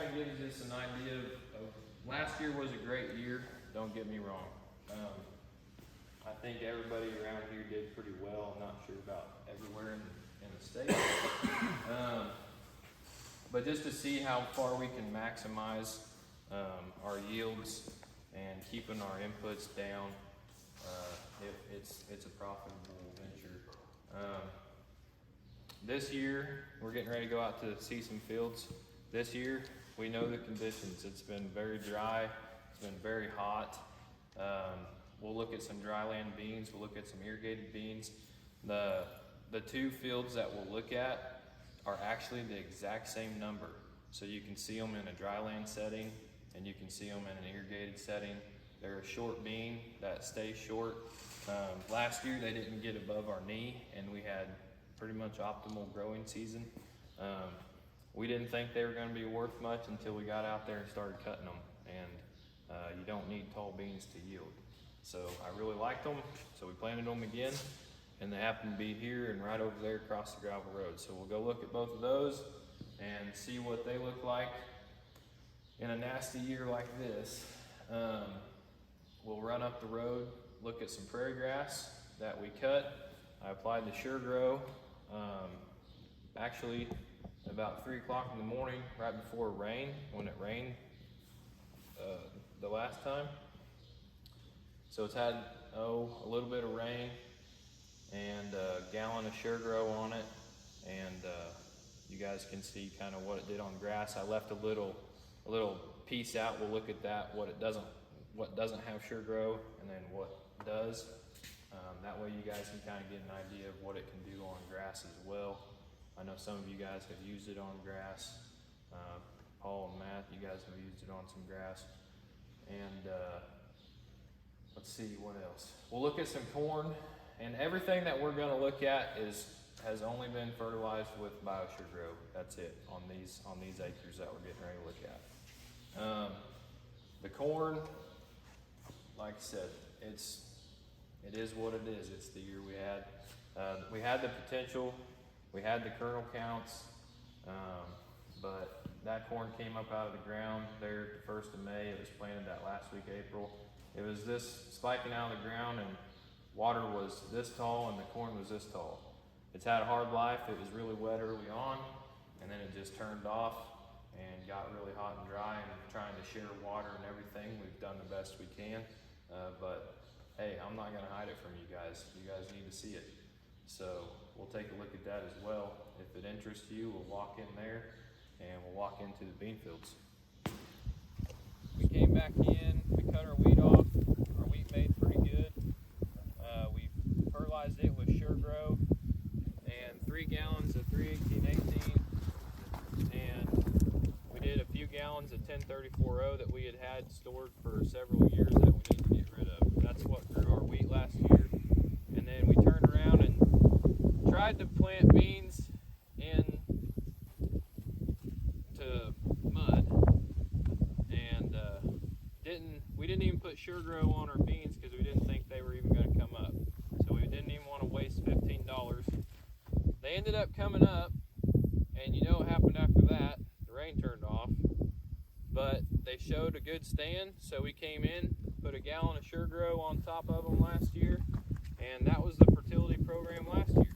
of gives us an idea of last year was a great year. Don't get me wrong. I think everybody around here did pretty well. I'm not sure about everywhere in the state. But just to see how far we can maximize our yields and keeping our inputs down, it's a profitable venture. This year, we're getting ready to go out to see some fields. This year, we know the conditions. It's been very dry. It's been very hot. We'll look at some dryland beans. We'll look at some irrigated beans. The two fields that we'll look at are actually the exact same number. So you can see them in a dryland setting and you can see them in an irrigated setting. They're a short bean that stays short. Last year they didn't get above our knee and we had pretty much optimal growing season. We didn't think they were going to be worth much until we got out there and started cutting them. And you don't need tall beans to yield. So I really liked them, so we planted them again, and they happen to be here and right over there across the gravel road. So we'll go look at both of those and see what they look like in a nasty year like this. We'll run up the road, look at some prairie grass that we cut. I applied the Sure Grow, actually about 3 o'clock in the morning, right before rain, when it rained the last time. So it's had, a little bit of rain and a gallon of Sure Grow on it. And you guys can see kind of what it did on grass. I left a little piece out. We'll look at that, what doesn't have Sure Grow and then what does. That way you guys can kind of get an idea of what it can do on grass as well. I know some of you guys have used it on grass. Paul and Matt, you guys have used it on some grass. And let's see what else. We'll look at some corn, and everything that we're going to look at has only been fertilized with BioSure Grow. That's it on these acres that we're getting ready to look at. The corn, like I said, it is what it is. It's the year we had. We had the potential. We had the kernel counts, but that corn came up out of the ground there the 1st of May. It was planted that last week, April. It was this spiking out of the ground and water was this tall and the corn was this tall. It's had a hard life. It was really wet early on and then it just turned off and got really hot and dry, and trying to share water and everything. We've done the best we can, but hey, I'm not gonna hide it from you guys. You guys need to see it. So we'll take a look at that as well. If it interests you, we'll walk in there and we'll walk into the bean fields. We came back in, we cut our wheat off. Our wheat made pretty good. We fertilized it with Sure Grow and 3 gallons of 3-18-18, and we did a few gallons of 10-34-0 that we had stored for several years that we need to get rid of. That's what grew our wheat last year. And then we turned around and tried to plant beans in to mud, and we didn't even put Sure Grow on our beans because we didn't think they were even going to come up. So we didn't even want to waste $15. They ended up coming up, and you know what happened after that? The rain turned off, but they showed a good stand, so we came in, put a gallon of Sure Grow on top of them last year, and that was the fertility program last year.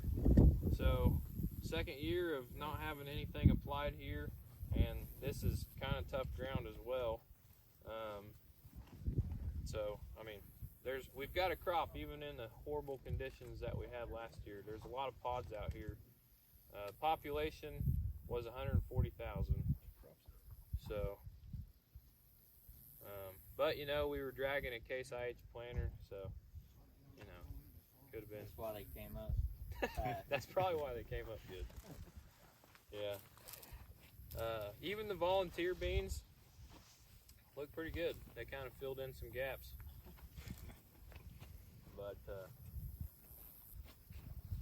So 2nd year of not having anything applied here, and this is kind of tough ground as well. So I mean, we've got a crop even in the horrible conditions that we had last year. There's a lot of pods out here. Population was 140,000. So, but you know, we were dragging a Case IH planter, so you know, could have been. That's why they came up. That's probably why they came up good. Yeah. Even the volunteer beans look pretty good. They kind of filled in some gaps. But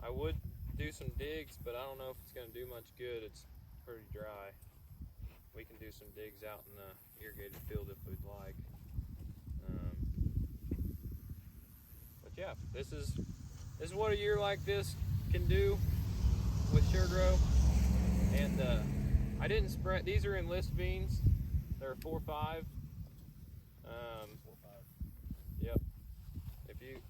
I would do some digs, but I don't know if it's going to do much good. It's pretty dry. We can do some digs out in the irrigated field if we'd like. But yeah, this is what a year like this can do with Sure Grow. And I didn't spread, these are enlist beans. They're 4.5. 4.5. Yep. If you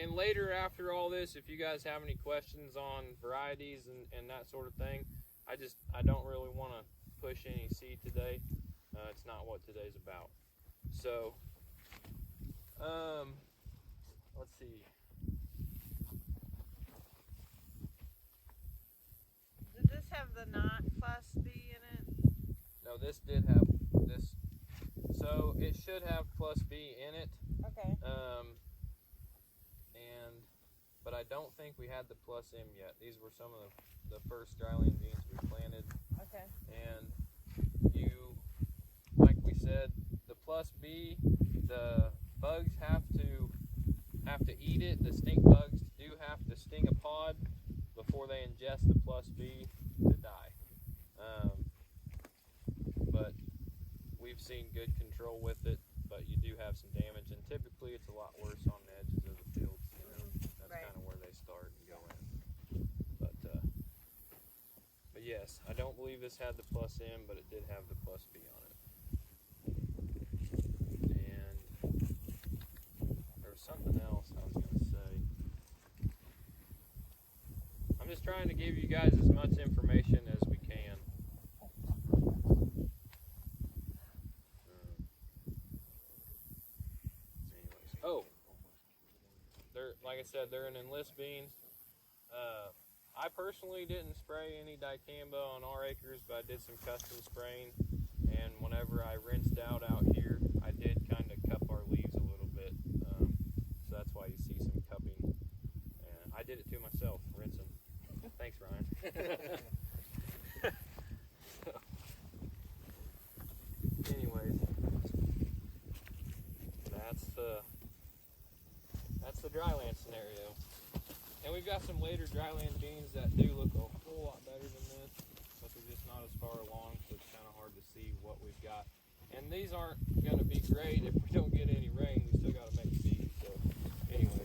and later after all this, if you guys have any questions on varieties and that sort of thing, I don't really want to push any seed today. It's not what today's about. So, let's see. Did this have the not plus B in it? No, this did have this. So it should have plus B in it. Okay. But I don't think we had the plus M yet. These were some of the first dryland beans we planted. Okay. And like we said, the plus B, the bugs have to eat it. The stink bugs do have to sting a pod before they ingest the plus B to die. But we've seen good control with it, but you do have some damage, and typically it's a lot worse on the edges of the fields. That's right. kind of where they start and go in. But yes, I don't believe this had the plus M, but it did have the plus B on it. And there was something else I was going to say. I'm just trying to give you guys as much information as we can. Anyways, like I said, they're an enlist bean. I personally didn't spray any dicamba on our acres, but I did some custom spraying, and whenever I rinsed out here, I did kind of cup our leaves a little bit, so that's why you see some cupping, and I did it to myself, rinsing. Thanks, Ryan. So, anyways, that's the dryland scenario. And we've got some later dryland beans that do look a whole lot better than this, but they're just not as far along, so it's kind of hard to see what we've got. And these aren't going to be great if we don't get any rain. We still got to make seed. So, anyways.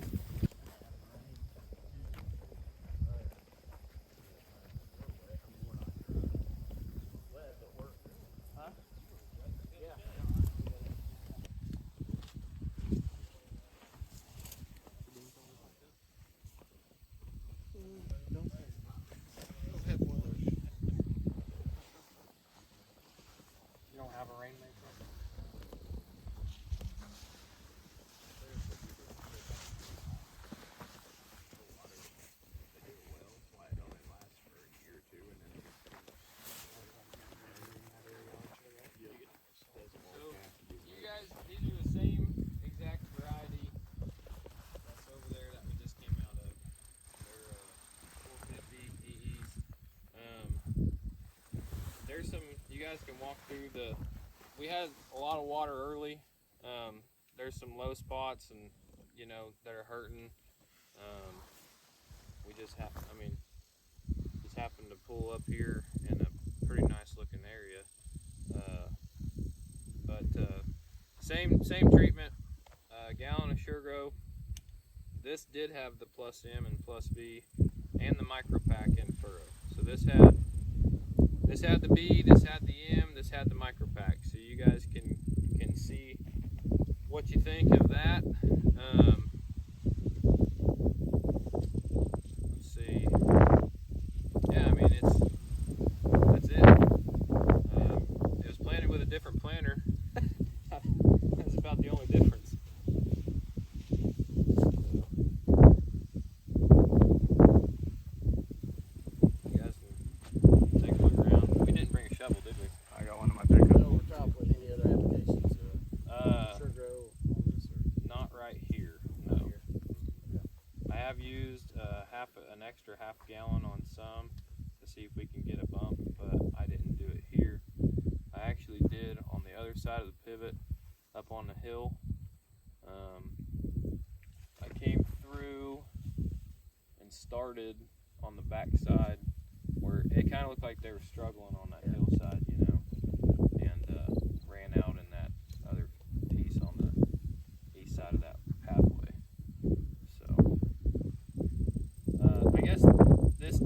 You guys can walk through we had a lot of water early. There's some low spots and that are hurting. We just happened to pull up here in a pretty nice looking area. Same treatment, gallon of SureGrow. This did have the plus M and plus B and the micro pack in furrow. So this had the B, this had the M, this had the micro pack. So you guys can see what you think of that. Let's see. Yeah, that's it. It was planted with a different planter. That's about the only difference. An extra half gallon on some to see if we can get a bump, but I didn't do it here. I actually did on the other side of the pivot up on the hill. I came through and started on the back side where it kind of looked like they were struggling on that hillside, and ran out in that other piece on the east side of that pathway. So I guess this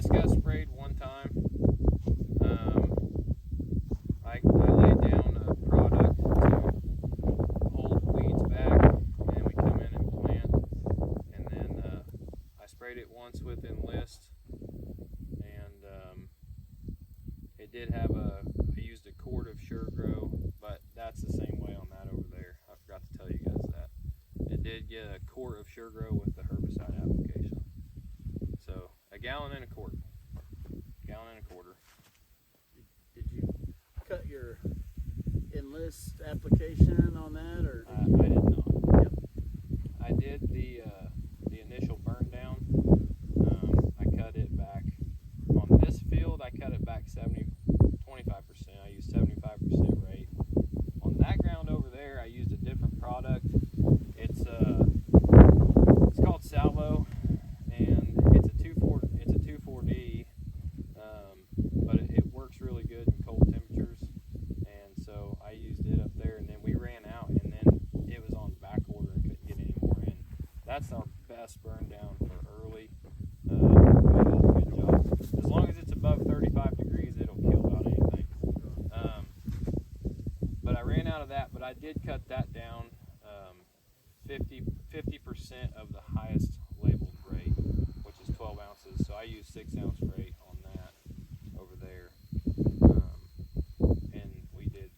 got sprayed one time. I laid down Sure Grow, but that's the same way on that over there. I forgot to tell you guys that. It did get a quart of Sure Grow with the herbicide application. So a gallon and a quart. Gallon and a quarter. Did you cut your enlist application on that, or? I did not. Yep. I did the initial burn down. I cut it back on this field. I cut it back 25%. I used 75% rate. On that ground over there, I used a different product. It's called Salvo, and it's a 2,4-D, but it works really good in cold temperatures. And so I used it up there, and then we ran out, and then it was on back order and couldn't get any more in. That's our best burn down for early. Really does a good job. As long as it's above 35 degrees, it'll kill about anything. But I ran out of that, but I did cut that down 50% of the highest labeled rate, which is 12 ounces. So I used 6 ounce rate on that over there. And we did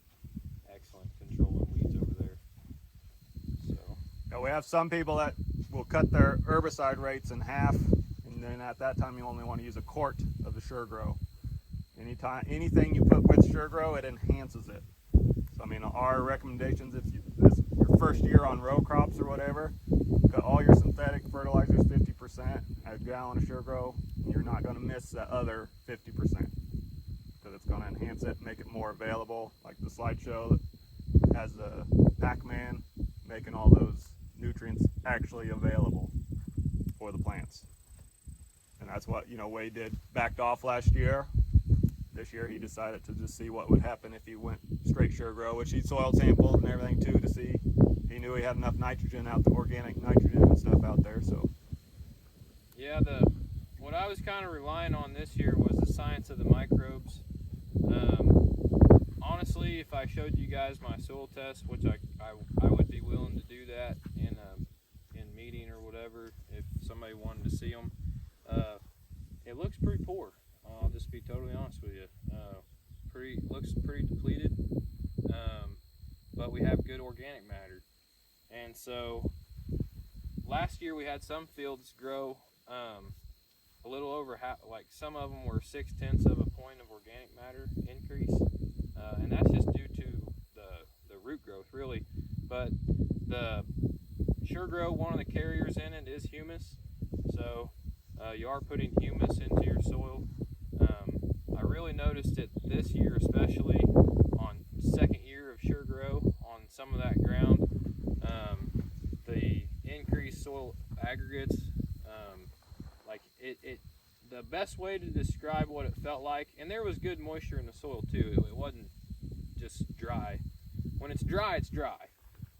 excellent controlling weeds over there. So Yeah, we have some people that will cut their herbicide rates in half, and then at that time you only want to use a quart of the Sure Grow. Anything you put with Sure Grow, it enhances it. So I mean, our recommendations, if this your first year on row crops or whatever, cut all your synthetic fertilizers 50%, add a gallon of Sure Grow, and you're not going to miss the other 50%, because it's going to enhance it, make it more available. Like the slideshow that has the Pac-Man making all those nutrients actually available for the plants. And that's what, Wade did, backed off last year. This year he decided to just see what would happen if he went straight Sure Grow, which he soil sampled and everything too, to see. He knew he had enough nitrogen out, the organic nitrogen and stuff out there. So yeah, what I was kind of relying on this year was the science of the microbes. Honestly, if I showed you guys my soil test, which I would be willing to do that in meeting or whatever, if somebody wanted to see them, it looks pretty poor. I'll just be totally honest with you. Looks pretty depleted, but we have good organic matter. And so last year we had some fields grow a little over half, like some of them were 0.6 of a point of organic matter increase, and that's just due to the root growth, really. But the Sure Grow, one of the carriers in it is humus, so you are putting humus into your soil. I really noticed it this year, especially on second year of Sure Grow on some of that ground. The increased soil aggregates, the best way to describe what it felt like, and there was good moisture in the soil too. It wasn't just dry. When it's dry, it's dry.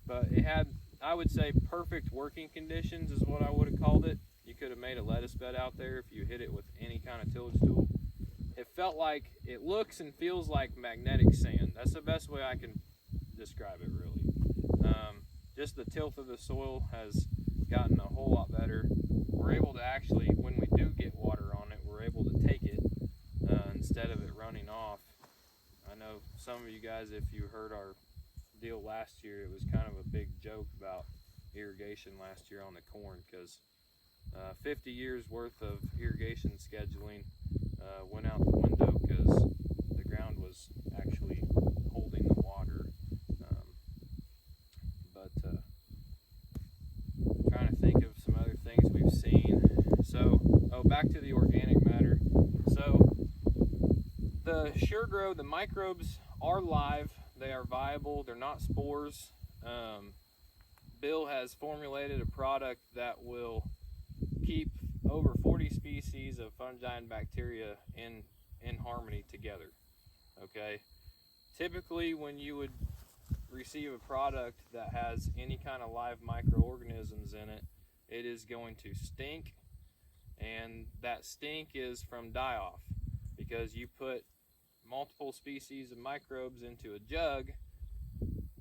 But it had, I would say, perfect working conditions is what I would have called it. You could have made a lettuce bed out there if you hit it with any kind of tillage tool. It felt like, it looks and feels like magnetic sand. That's the best way I can describe it, really. Just the tilth of the soil has gotten a whole lot better. We're able to actually, when we do get water on it, we're able to take it instead of it running off. I know some of you guys, if you heard our deal last year, it was kind of a big joke about irrigation last year on the corn, because 50 years worth of irrigation scheduling went out the window because the ground was actually holding the water. Trying to think of some other things we've seen. So, back to the organic matter. So, the Sure Grow, the microbes are live. They are viable. They're not spores. Bill has formulated a product that will keep over 40 species of fungi and bacteria in harmony together. Okay? Typically, when you would receive a product that has any kind of live microorganisms in it, it is going to stink, and that stink is from die-off, because you put multiple species of microbes into a jug.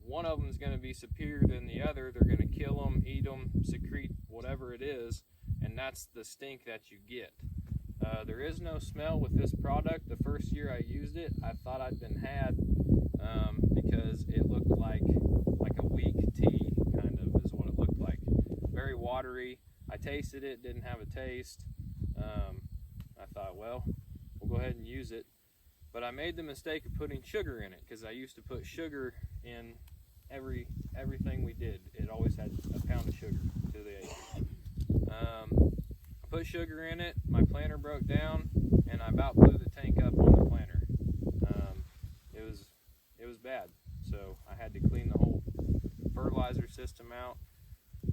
One of them is going to be superior than the other. They're going to kill them, eat them, secrete whatever it is, and that's the stink that you get. There is no smell with this product. The first year I used it, I thought I'd been had. sugary. I tasted it, didn't have a taste. I thought, well, we'll go ahead and use it. But I made the mistake of putting sugar in it, because I used to put sugar in everything we did. It always had a pound of sugar to the acre. I put sugar in it, my planter broke down, and I about blew the tank up on the planter. It was bad, so I had to clean the whole fertilizer system out.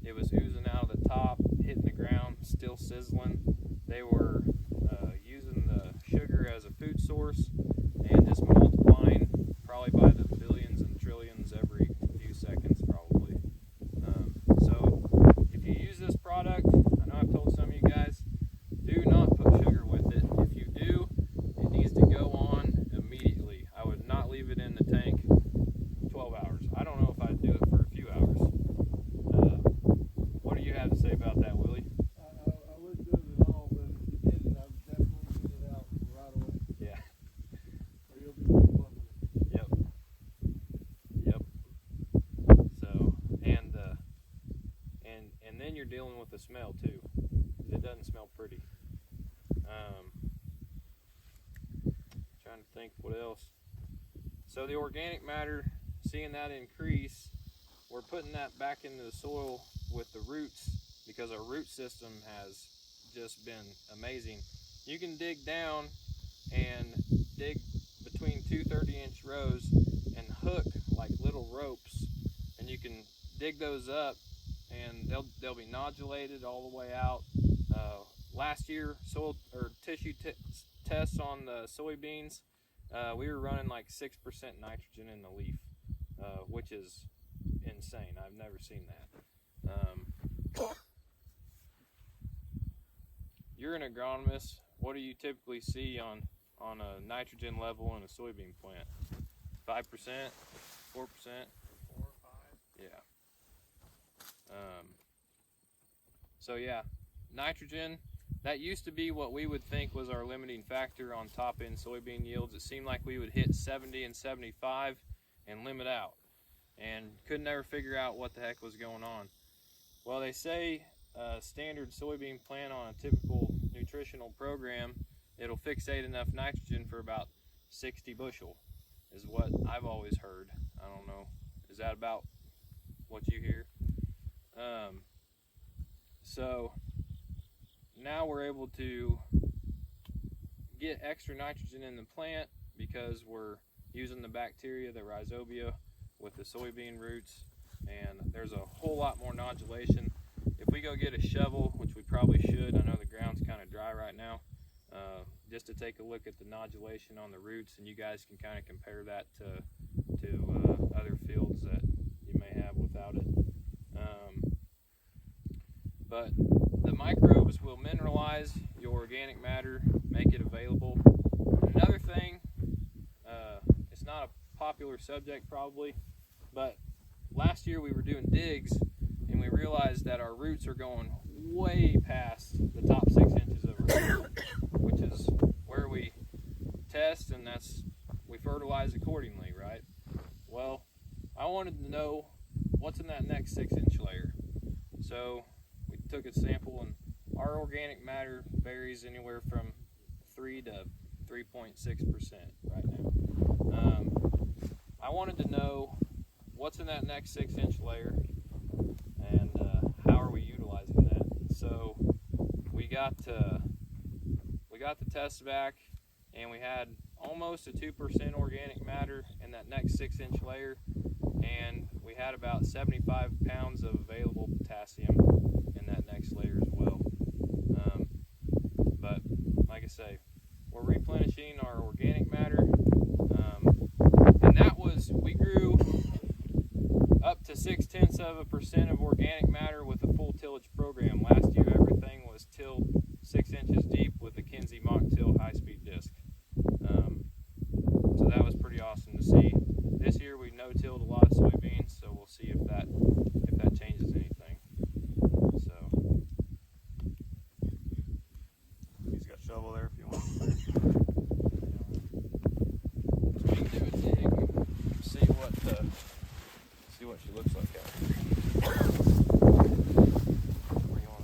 It was oozing out of the top, hitting the ground, still sizzling. They were using the sugar as a food source and just multiplying probably by the billions and trillions every few seconds probably. So if you use this product, I know I've told some of you guys, do not put sugar with it. If you do, it needs to go on immediately. I would not leave it in the tank 12 hours. I don't know if I'd do it for a few hours. What do you have to say about that, Willie? I wouldn't do it at all, but if you did it, I would definitely get it out right away. Yeah. Or you'll be too limited. Yep. Yep. So, and then you're dealing with the smell too, 'cause it doesn't smell pretty. Trying to think what else. So the organic matter, seeing that increase, we're putting that back into the soil with the roots, because our root system has just been amazing. You can dig down and dig between two 30-inch rows and hook like little ropes, and you can dig those up and they'll be nodulated all the way out. Last year, soil or tissue tests on the soybeans, we were running like 6% nitrogen in the leaf, which is insane. I've never seen that. You're an agronomist. What do you typically see on a nitrogen level in a soybean plant? 5%, 4%? 4 or 5. Yeah. So yeah, nitrogen, that used to be what we would think was our limiting factor on top end soybean yields. It seemed like we would hit 70 and 75 and limit out, and could never figure out what the heck was going on. Well, they say a standard soybean plant on a typical nutritional program, it'll fixate enough nitrogen for about 60 bushel, is what I've always heard. I don't know, is that about what you hear? So now we're able to get extra nitrogen in the plant because we're using the bacteria, the rhizobia, with the soybean roots, and there's a whole lot more nodulation. If we go get a shovel, which we probably should, I know the ground's kind of dry right now, just to take a look at the nodulation on the roots, and you guys can kind of compare that to other fields that you may have without it. But the microbes will mineralize your organic matter, make it available. And another thing, it's not a popular subject probably, but last year we were doing digs and we realized that our roots are going way past the top 6 inches of our root, which is where we test, and we fertilize accordingly, right? Well, I wanted to know what's in that next 6-inch layer. So we took a sample, and our organic matter varies anywhere from 3 to 3.6% right now. I wanted to know what's in that next 6-inch layer, and how are we utilizing that. So we got the tests back, and we had almost a 2% organic matter in that next 6-inch layer, and we had about 75 pounds of available potassium in that next layer as well. But like I say, we're replenishing our organic matter, and that we grew up to 0.6% of organic matter with a full tillage program. Last year everything was tilled 6 inches deep with a Kinsey mock till high-speed disc. So that was pretty awesome to see. This year we no-tilled a lot of soybeans, so we'll see if that changes anything. So He's got a shovel there if you want. we can do a dig, see what she looks like out here. Where you want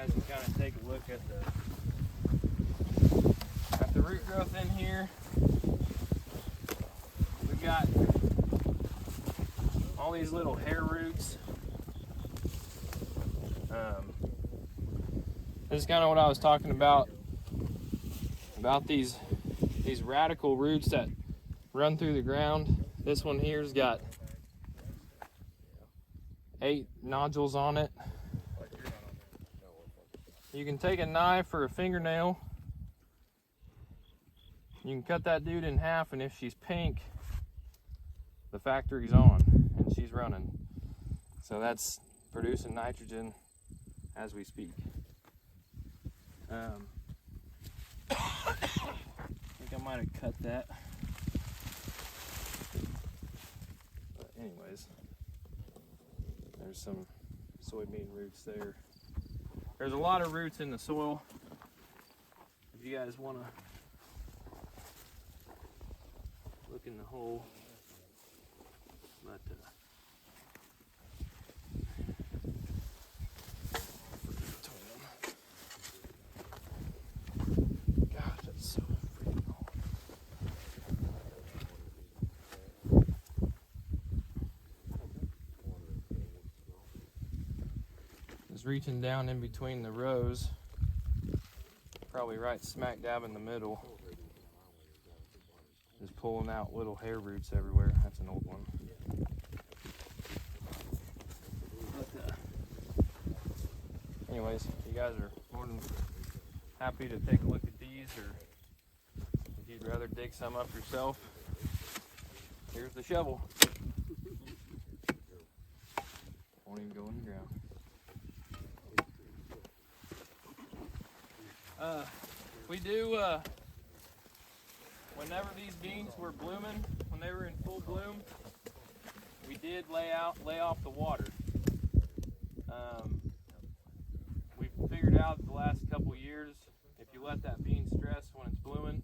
guys can kind of take a look at the root growth in here. We got all these little hair roots. This is kind of what I was talking about these radical roots that run through the ground. This one here's got 8 nodules on it. You can take a knife or a fingernail. You can cut that dude in half, and if she's pink, the factory's on and she's running. So that's producing nitrogen as we speak. I think I might have cut that. But anyways, there's some soybean roots there. There's a lot of roots in the soil. If you guys want to look in the hole, but gosh, that's so freaking hard. Just reaching down in between the rows, probably right smack dab in the middle. Just pulling out little hair roots everywhere. That's an old one. But, anyways, you guys are more than happy to take a look at these, or if you'd rather dig some up yourself, here's the shovel. Won't even go in the ground. We do, whenever these beans were blooming, when they were in full bloom, we did lay off the water. We've figured out the last couple years, if you let that bean stress when it's blooming,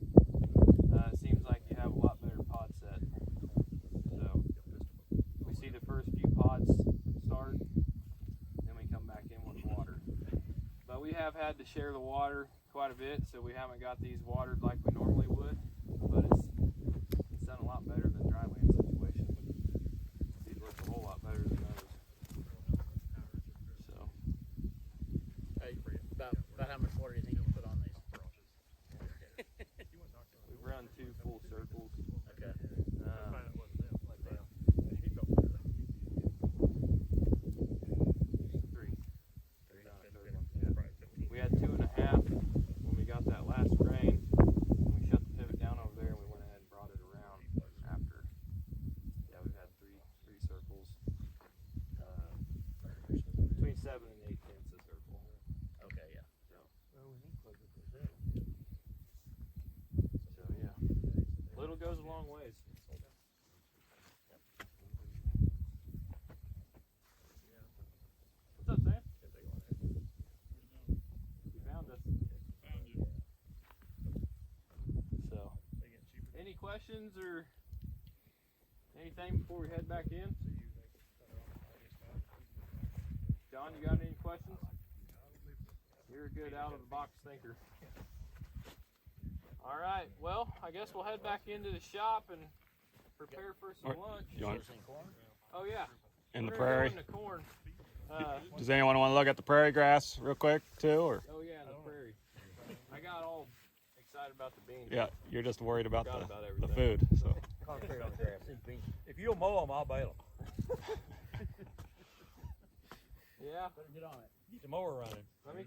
it seems like you have a lot better pod set. So we see the first few pods start, then we come back in with water. But we have had to share the water quite a bit, so we haven't got these watered like we normally would, but it's done a lot better than dryland situation. These look a whole lot better than those. So, Hey, about how much water do you think you'll put on these? we've run 2 full circles. Okay. 3. We had 2.5 when we got that last rain. We shut the pivot down over there and we went ahead and brought it around after. Yeah, we've had three circles. Between 7 and 8 tenths a circle. Okay, yeah. So yeah, little goes a long ways. What's up, Sam? You found us. So, any questions or anything before we head back in? John, you got any questions? You're a good out of the box thinker. All right, well, I guess we'll head back into the shop and prepare for some lunch. You want Oh yeah, in the we're gonna go prairie? into corn. Does anyone want to look at the prairie grass real quick too, or? Oh yeah, in the prairie. I got all excited about the beans. Yeah, you're just worried about Forgot about the everything. food. So Concentrate on grass. If you'll mow them, I'll bale them. Yeah. Better get on it. Get the mower running. Let me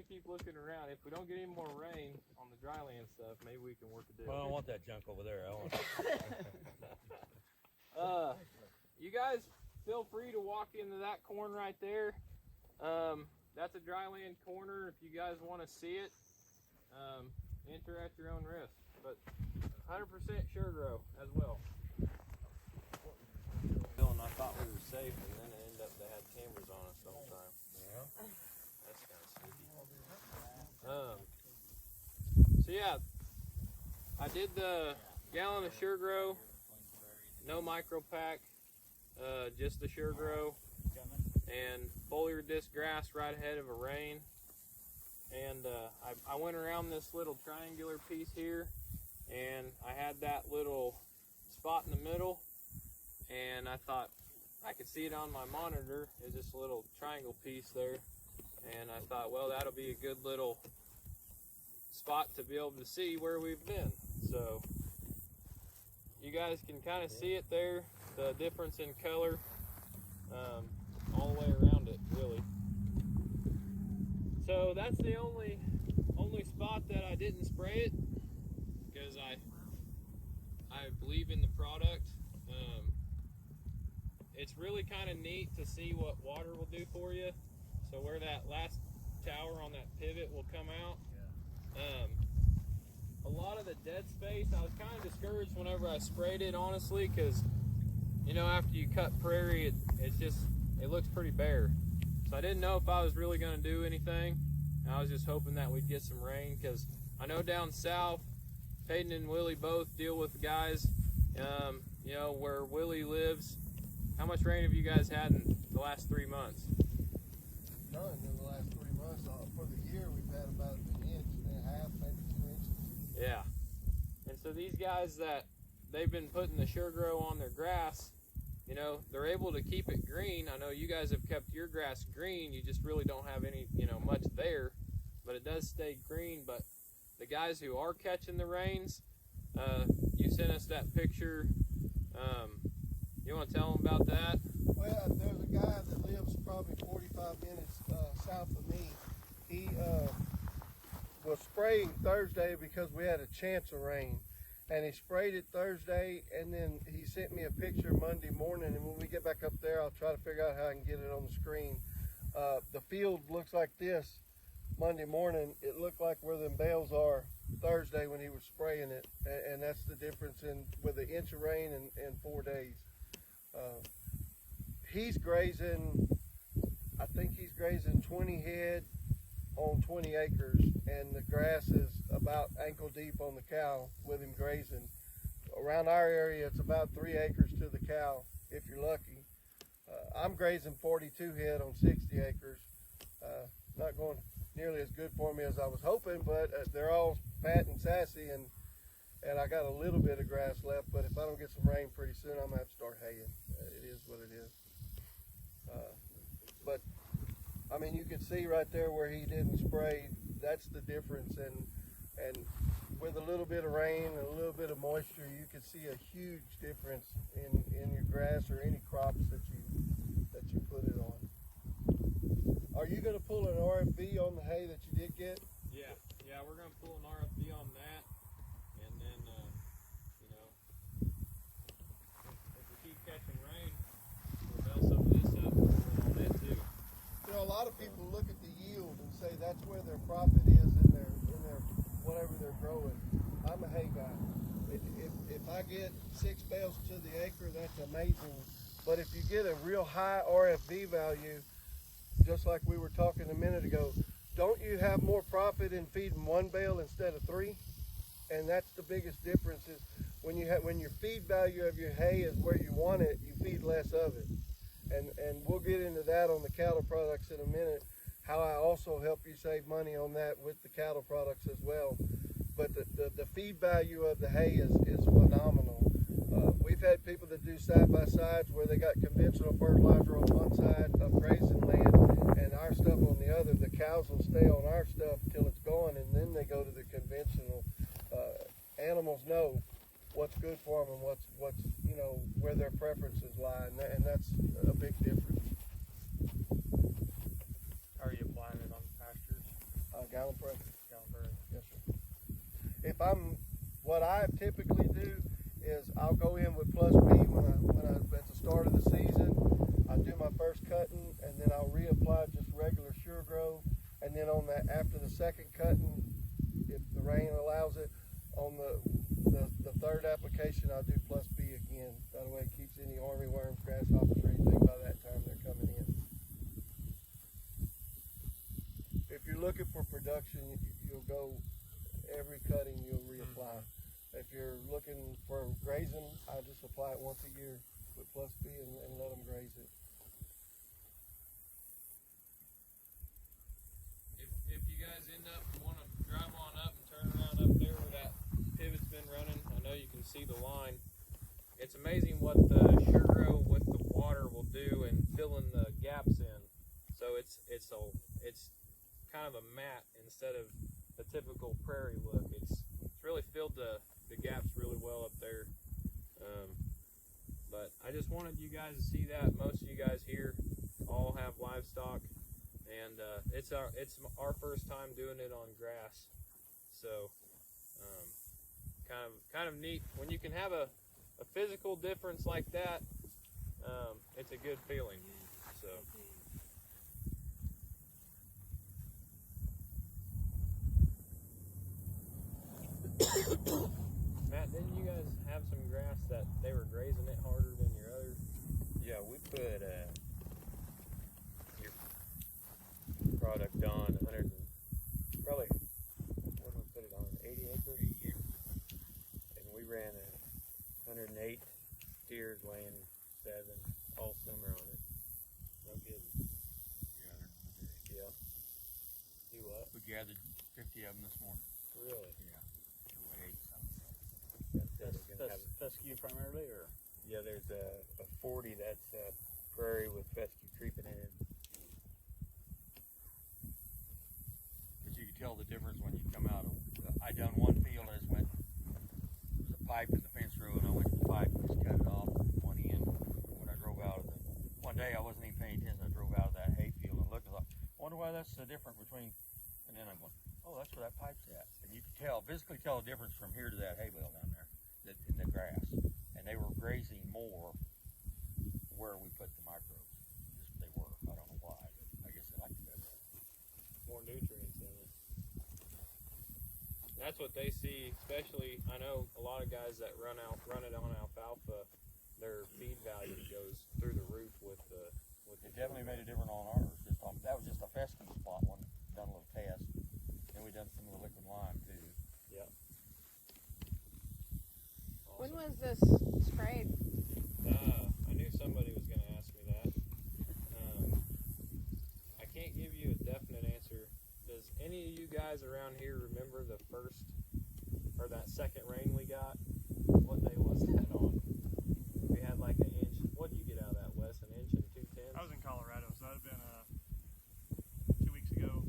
keep looking around. If we don't get any more rain on the dryland stuff, maybe we can work a deal. Well, I don't want that junk over there. I want You guys feel free to walk into that corn right there. That's a dryland corner. If you guys want to see it, enter at your own risk. But 100% sure grow as well. And I thought we were safe, and then it ended up they had cameras on us the whole time. Yeah. That's kind of sneaky. So yeah, I did the gallon of Sure Grow, no micro pack, just the Sure Grow, and foliar disc grass right ahead of a rain. and I went around this little triangular piece here, and I had that little spot in the middle, and I thought I could see it on my monitor. It's just a little triangle piece there, and I thought, well, that'll be a good little spot to be able to see where we've been. So you guys can kind of see it there, the difference in color, all the way around it, really. So that's the only spot that I didn't spray it, because I believe in the product. It's really kind of neat to see what water will do for you. So where that last tower on that pivot will come out. A lot of the dead space, I was kind of discouraged whenever I sprayed it, honestly, because you know, after you cut prairie, it looks pretty bare. So I didn't know if I was really going to do anything. I was just hoping that we'd get some rain, because I know down south, Peyton and Willie both deal with guys, you know, where Willie lives. How much rain have you guys had in the last 3 months? None in the last 3 months. For the year, we've had about an inch and a half, maybe 2 inches. Yeah. And so these guys that they've been putting the Sure Grow on their grass, you know, they're able to keep it green. I know you guys have kept your grass green. You just really don't have any, you know, much there, but it does stay green. But the guys who are catching the rains, you sent us that picture. You want to tell them about that? Well, there's a guy that lives probably 45 minutes south of me. He was spraying Thursday because we had a chance of rain. And he sprayed it Thursday, and then he sent me a picture Monday morning, and when we get back up there, I'll try to figure out how I can get it on the screen. The field looks like this Monday morning. It looked like where them bales are Thursday when he was spraying it, and that's the difference in with an inch of rain in 4 days. He's grazing, I think he's grazing 20 head on 20 acres, and the grass is about ankle deep on the cow with him grazing. Around our area, it's about 3 acres to the cow, if you're lucky. I'm grazing 42 head on 60 acres. Not going nearly as good for me as I was hoping, but they're all fat and sassy, and I got a little bit of grass left, but if I don't get some rain pretty soon, I'm gonna have to start haying. It is what it is. But I mean, you can see right there where he didn't spray. That's the difference, and with a little bit of rain and a little bit of moisture, you can see a huge difference in your grass or any crops that you put it on. Are you going to pull an RFB on the hay that you did get? Yeah, we're gonna pull an RFB on that, and then you know, if we keep catching rain, we'll bale some of this up on that too. You know, a lot of people look at the yield and say that's where their profit is in their whatever they're growing. I'm a hay guy. If I get 6 bales to the acre, that's amazing. But if you get a real high RFB value, just like we were talking a minute ago, don't you have more profit in feeding 1 bale instead of 3? And that's the biggest difference is when your feed value of your hay is where you want it, you feed less of it. And we'll get into that on the cattle products in a minute, how I also help you save money on that with the cattle products as well. But the feed value of the hay is phenomenal. We've had people that do side-by-sides where they got conventional fertilizer on one side of grazing land and our stuff on the other. The cows will stay on our stuff till it's gone, and then they go to the conventional. Animals know what's good for them and what's you know, where their preferences lie, and that's a big difference. How are you applying it on the pastures? Gallon pressure. Gallon per acre. Yes, sir. What I typically do is I'll go in with plus B when I at the start of the season. I do my first cutting, and then I'll reapply just regular Sure Grow, and then on that after the second cutting, if the rain allows it, on the third application I'll do plus B again. That way it keeps any armyworms, grasshoppers, or anything by that time they're coming in. If you're looking for production, you'll go every cutting you'll reapply. If you're looking for grazing, I just apply it once a year with plus B and let them graze it. If you guys end can see the line. It's amazing what the Sure-Gro with the water will do and filling the gaps in. So it's kind of a matte instead of the typical prairie look. It's really filled the gaps really well up there. But I just wanted you guys to see that. Most of you guys here all have livestock, and it's our first time doing it on grass. So kind of neat when you can have a physical difference like that. It's a good feeling. So. Matt, didn't you guys have some grass that they were grazing it harder than your others? Yeah, we put your product on 100 probably, what did we put it on, 80 acre? And we ran 108 steers weighing 7 all summer on it. No kidding. Yeah. Do what? We gathered 50 of them this morning. Really? Yeah. We weighed something. Fescue primarily, or? Yeah, there's a 40 that's prairie with fescue creeping in. But you can tell the difference when you come out of. I done one field, I just went. There's a pipe in the fence row, and I went to the pipe and just cut it off one end. When I drove out of it, one day I wasn't even paying attention. I drove out of that hay field and looked. I thought, wonder why that's so different between. And then I went, oh, that's where that pipe's at. And you can physically tell the difference from here to that hay bale down there, in the grass. And they were grazing more where we put the microbes. They were. I don't know why, but I guess they liked it better. More nutrients in it. That's what they see, especially I know a lot of guys that run it on alfalfa, their feed value goes through the roof with the It definitely made a difference on ours. That was just a fescue spot one. Done a little test. Then we done some of the liquid lime too. Yep. When was this sprayed? I knew somebody was going to ask me that. I can't give you a definite answer. Does any of you guys around here remember the first or that second rain we got? What day was that on? We had like an inch. What did you get out of that, Wes? An inch and 2/10? I was in Colorado, so that'd have been 2 weeks ago.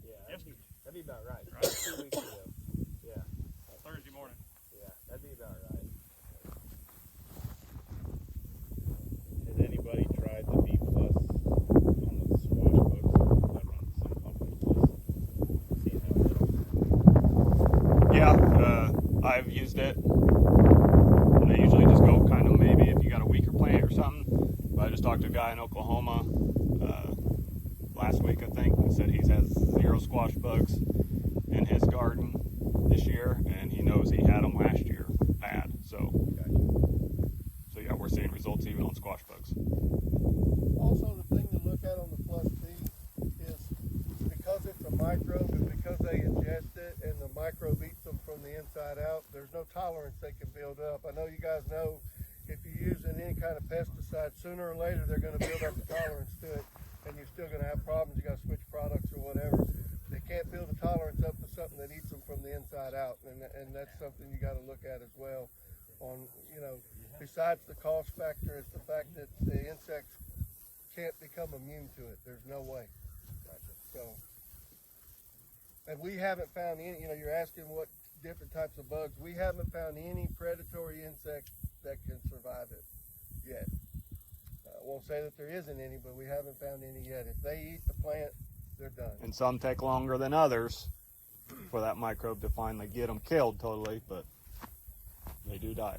Yeah, Yesterday. that'd be about right. Right. 2 weeks ago. Yeah. Thursday morning. Yeah, that'd be about right. Has anybody tried the B plus on the squash books? I run the same company, just seeing how it goes. Yeah, I've used it. And I usually just go kind of maybe if you got a weaker plant or something. But I just talked to a guy in Oklahoma last week, I think, and said he has 0 squash bugs in his garden this year, and he knows he had them last year bad. So yeah, we're seeing results even on squash bugs. Also, the thing to look at on the Plus B is because it's a microbe and because they ingest it and the microbe eats them from the inside out, there's no tolerance they can build up. I know you guys know if you're using any kind of pesticide, sooner or later they're going to build up a tolerance to it, and you're still going to have problems. You got to switch products or whatever. They can't build a tolerance up to something that eats them from the inside out, and that's something you got to look at as well. On besides the cost factor, it's the fact that the insects can't become immune to it. There's no way. So, and we haven't found any. You're asking what different types of bugs. We haven't found any predatory insect that can survive it yet. I won't say that there isn't any, but we haven't found any yet. If they eat the plant, they're done. And some take longer than others for that microbe to finally get them killed totally, but they do die.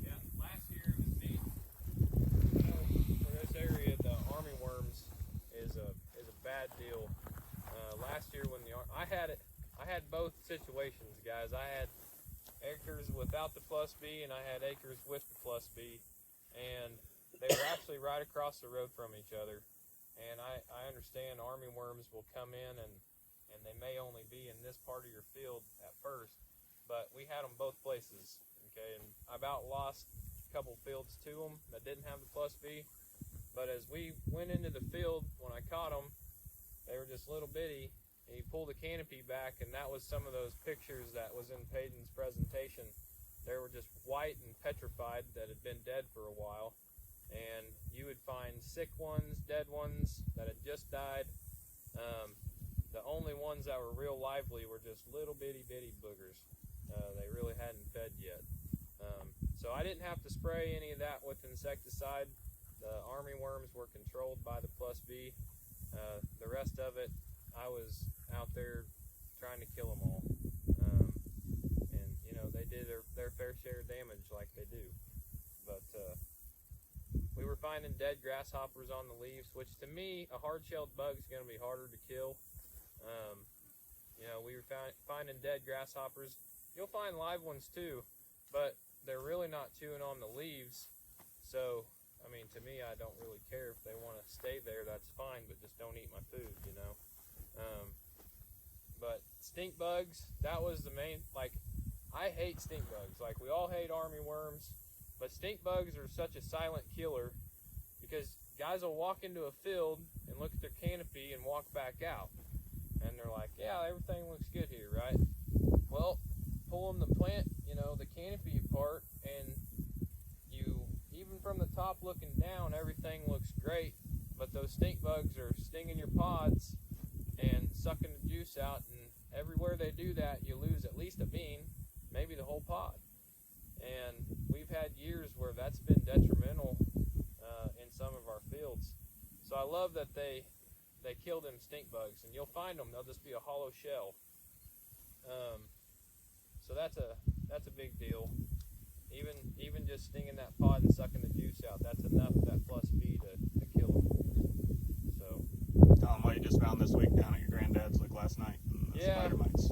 Yeah, last year it was neat. For this area, the army worms is a bad deal. Last year when I had both situations, guys. I had acres without the Plus B, and I had acres with the Plus B, and they were actually right across the road from each other. And I understand army worms will come in and they may only be in this part of your field at first, but we had them both places, okay? And I about lost couple fields to them that didn't have the plus B. But as we went into the field, when I caught them, they were just little bitty. And you pull the canopy back, and that was some of those pictures that was in Peyton's presentation. They were just white and petrified that had been dead for a while. And you would find sick ones, dead ones that had just died. The only ones that were real lively were just little bitty boogers. They really hadn't fed yet. So I didn't have to spray any of that with insecticide. The army worms were controlled by the plus B. The rest of it, I was out there trying to kill them all. And you know, they did their fair share of damage like they do. But we were finding dead grasshoppers on the leaves, which to me, a hard-shelled bug is going to be harder to kill. You know, we were finding dead grasshoppers. You'll find live ones too, but they're really not chewing on the leaves. So, I mean, to me, I don't really care if they want to stay there, that's fine, but just don't eat my food, you know. But stink bugs, that was the main, like, I hate stink bugs. Like, we all hate army worms, but stink bugs are such a silent killer because guys will walk into a field and look at their canopy and walk back out. And they're like, yeah, everything looks good here, right? Well, pull them the plant, you know, the canopy apart, and you, even from the top looking down, everything looks great, but those stink bugs are stinging your pods and sucking the juice out, and everywhere they do that, you lose at least a bean, maybe the whole pod. And we've had years where that's been detrimental in some of our fields. So I love that they kill them stink bugs, and you'll find them, they'll just be a hollow shell. So that's a big deal. Even just stinging that pod and sucking the juice out, that's enough of that plus B to kill them. So Tell them what you just found this week down at your granddad's, like last night. The spider mites.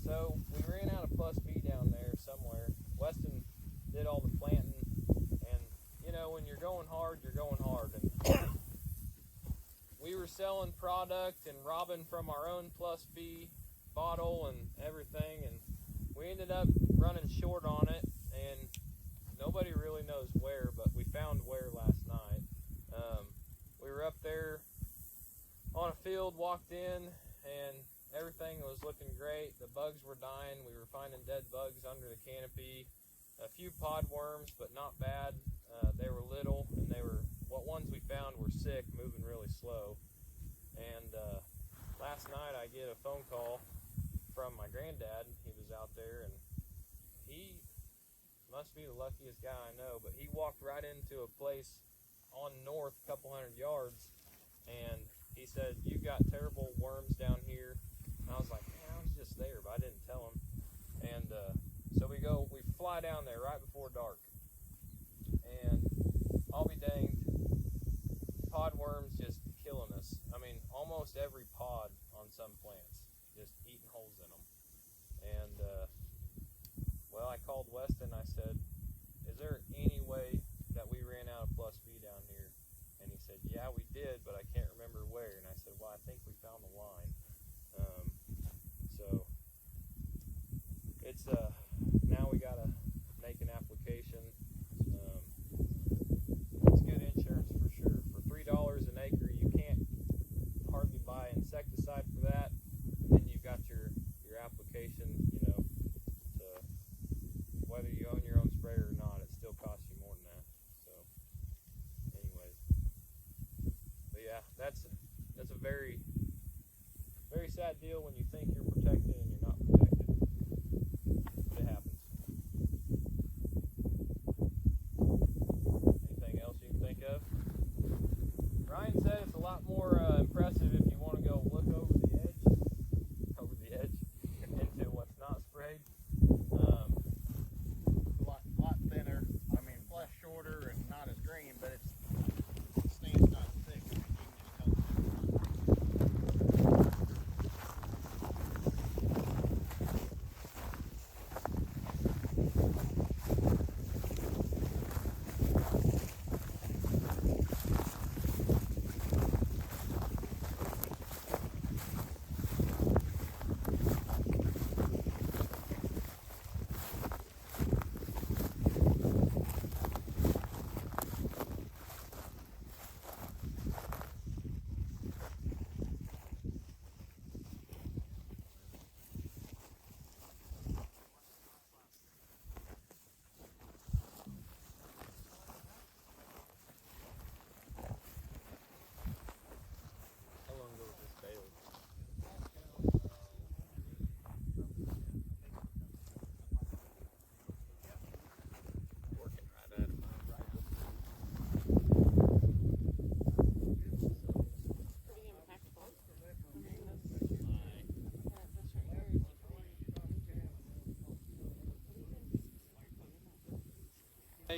So we ran out of plus B down there somewhere. Weston did all the planting, and you know, when you're going hard, you're going hard. And we were selling product and robbing from our own plus B bottle and everything, and we ended up running short on it, and nobody really knows where, but we found where last night. We were up there on a field, walked in, and everything was looking great. The bugs were dying. We were finding dead bugs under the canopy. A few pod worms, but not bad. They were little, and what ones we found were sick, moving really slow. And last night I get a phone call from my granddad. He was out there, and he must be the luckiest guy I know, but he walked right into a place on north, a couple hundred yards, and he said, "You got terrible worms down here." And I was like, "Man, I was just there," but I didn't tell him. And so we fly down there right before dark, and I'll be danged, pod worms just killing us. I mean, almost every pod on some plants, just eating holes in them. And well, I called Weston. I said, "Is there any way that we ran out of plus B down here?" And he said, "Yeah, we did, but I can't remember where." And I said, "Well, I think we found the line." So it's now we gotta make an application. It's good insurance for sure. For $3 an acre, you can't hardly buy insecticide for that. And then you've got your application, you know, to whether you own your own sprayer or not, it still costs you more than that. So anyways, but yeah, that's a very, very sad deal when you think you're protected and you're not protected. But it happens. Anything else you can think of? Ryan said it's a lot more impressive if you want to go look over the edge into what's not sprayed. Lot thinner. I mean, flesh shorter and not as green, but it stains not thick. You can just tell the difference.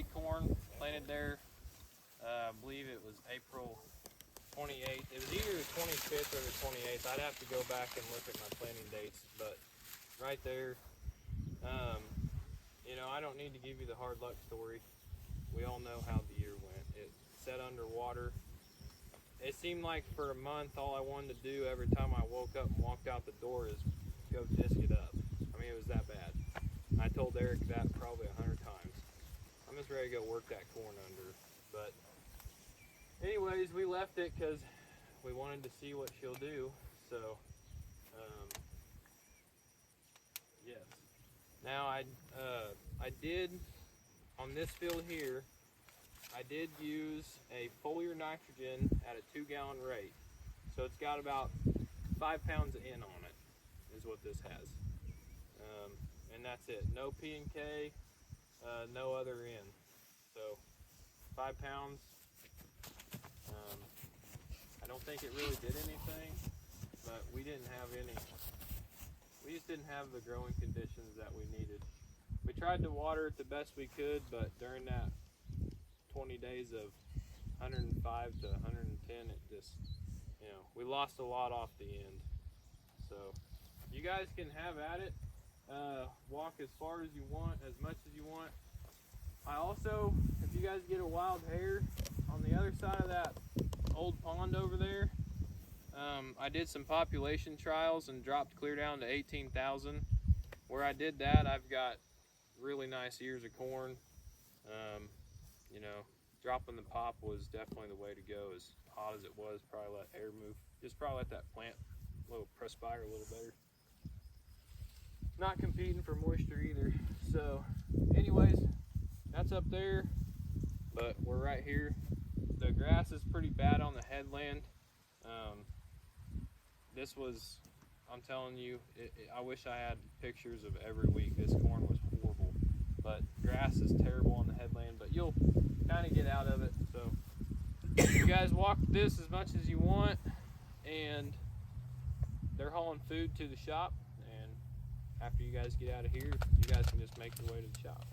corn planted there. I believe it was April 28th. It was either the 25th or the 28th. I'd have to go back and look at my planting dates, but right there. You know, I don't need to give you the hard luck story. We all know how the year went. It sat underwater. It seemed like for a month all I wanted to do every time I woke up and walked out the door is go disc it up. I mean, it was that bad. I told Eric that probably 100 times. I'm just ready to go work that corn under. But anyways, we left it because we wanted to see what she'll do. So, yes. Now I did, on this field here, I did use a foliar nitrogen at a 2-gallon rate. So it's got about 5 pounds of N on it, is what this has. And that's it. No P and K, no other N. So 5 pounds. I don't think it really did anything, but we just didn't have the growing conditions that we needed. We tried to water it the best we could, but during that 20 days of 105 to 110, it just, you know, we lost a lot off the end. So you guys can have at it. Walk as far as you want, as much as you want. I also, if you guys get a wild hare on the other side of that old pond over there, I did some population trials and dropped clear down to 18,000. Where I did that, I've got really nice ears of corn. You know, dropping the pop was definitely the way to go. As hot as it was, probably let air move. Just probably let that plant perspire a little better. Not competing for moisture either. So, anyways, that's up there, but we're right here. The grass is pretty bad on the headland. This was, I'm telling you, I wish I had pictures of every week. This corn was horrible, but grass is terrible on the headland, but you'll kind of get out of it. So you guys walk this as much as you want, and they're hauling food to the shop, and after you guys get out of here, you guys can just make your way to the shop.